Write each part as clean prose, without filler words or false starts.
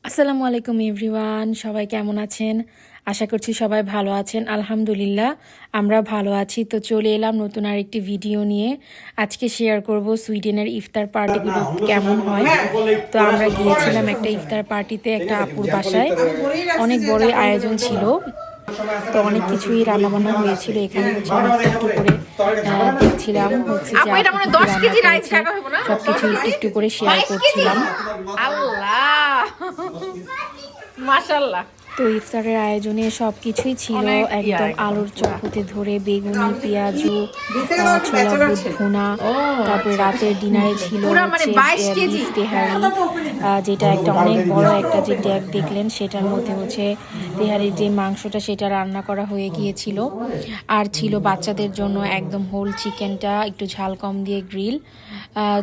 আসসালামু আলাইকুম এভরিওয়ান, সবাই কেমন আছেন? আশা করছি সবাই ভালো আছেন। আলহামদুলিল্লাহ আমরা ভালো আছি। তো চলে এলাম নতুন আরেকটি ভিডিও নিয়ে। আজকে শেয়ার করব সুইডেনের ইফতার পার্টিগুলো কেমন হয়। তো আমরা গিয়েছিলাম একটা ইফতার পার্টিতে, একটা আপুর বাসায়। অনেক বড়ই আয়োজন ছিল, তো অনেক কিছুই রান্নাবান্না হয়েছিল। এখানে হচ্ছে আমি একটু করে দেখছিলাম হচ্ছে যে আপু কি রান্না করেছে, সবকিছু একটু করে শেয়ার করছিলাম। মাশাআল্লাহ। তো ইফতারের আয়োজনে সবকিছুই ছিল একদম আলুর চপ হতে ধরে বেগুনি, পেঁয়াজু, ছোলা বুট ভুনা। তারপরে রাতের ডিনারে ছিল হচ্ছে বিফ তেহারি, যেটা একটা অনেক বড় একটা যে ড্যাগ দেখলেন, সেটার মধ্যে হচ্ছে তেহারির যে মাংসটা সেটা রান্না করা হয়ে গিয়েছিল। আর ছিল বাচ্চাদের জন্য একদম হোল চিকেনটা একটু ঝাল কম দিয়ে গ্রিল।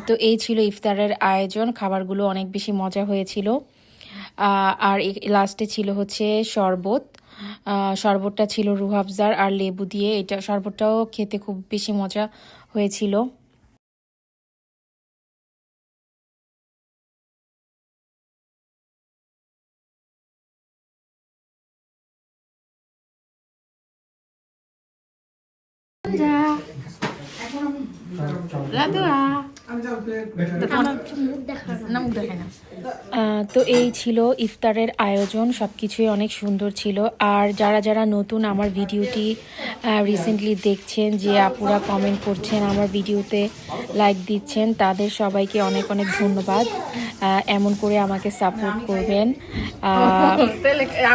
তো এই ছিল ইফতারের আয়োজন। খাবারগুলো অনেক বেশি মজা হয়েছিল। আর লাস্টে ছিল হচ্ছে শরবত। শরবতটা ছিল রুহ আফজার আর লেবু দিয়ে। এটা শরবতটাও খেতে খুব বেশি মজা হয়েছিল। তো এই ছিল ইফতারের আয়োজন, সবকিছুই অনেক সুন্দর ছিল। আর যারা যারা নতুন আমার ভিডিওটি রিসেন্টলি দেখছেন, যে আপুরা কমেন্ট করছেন, আমার ভিডিওতে লাইক দিচ্ছেন, তাদের সবাইকে অনেক অনেক ধন্যবাদ। এমন করে আমাকে সাপোর্ট করবেন।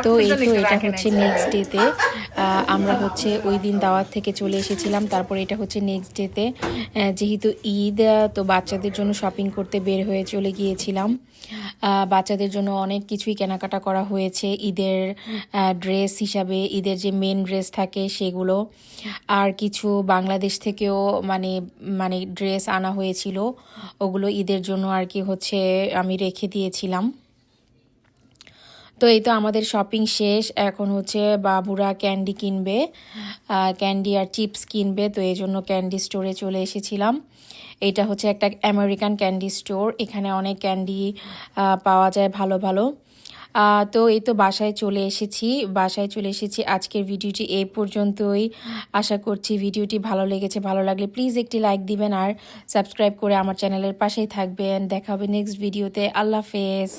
তো এটা হচ্ছে নেক্সট ডেতে। আমরা হচ্ছে ওই দিন দাওয়াত থেকে চলে এসেছিলাম, তারপর এটা হচ্ছে নেক্সট ডেতে। যেহেতু ঈদ, তো বাচ্চাদের জন্য শপিং করতে বের হয়ে চলে গিয়েছিলাম। বাচ্চাদের জন্য অনেক কিছুই কেনাকাটা করা হয়েছে ঈদের ড্রেস হিসাবে, ঈদের যে মেন ড্রেস থাকে সেগুলো। আর কিছু বাংলাদেশ থেকেও মানে মানে ড্রেস আনা হয়েছিল, ওগুলো ঈদের জন্য আর কি হচ্ছে আমি রেখে দিয়েছিলাম। তো এই তো আমাদের শপিং শেষ। এখন হচ্ছে বাবুরা ক্যান্ডি কিনবে, ক্যান্ডি আর চিপস কিনবে। তো এই জন্য ক্যান্ডি স্টোরে চলে এসেছিলাম। এটা হচ্ছে একটা আমেরিকান ক্যান্ডি স্টোর, এখানে অনেক ক্যান্ডি পাওয়া যায় ভালো ভালো। তো এই তো বাসায় চলে এসেছি। আজকের ভিডিওটি এই পর্যন্তই। আশা করছি ভিডিওটি ভালো লেগেছে। ভালো লাগলে প্লিজ একটি লাইক দিবেন আর সাবস্ক্রাইব করে আমার চ্যানেলের পাশেই থাকবেন। দেখা হবে নেক্সট ভিডিওতে। আল্লাহ হাফেজ।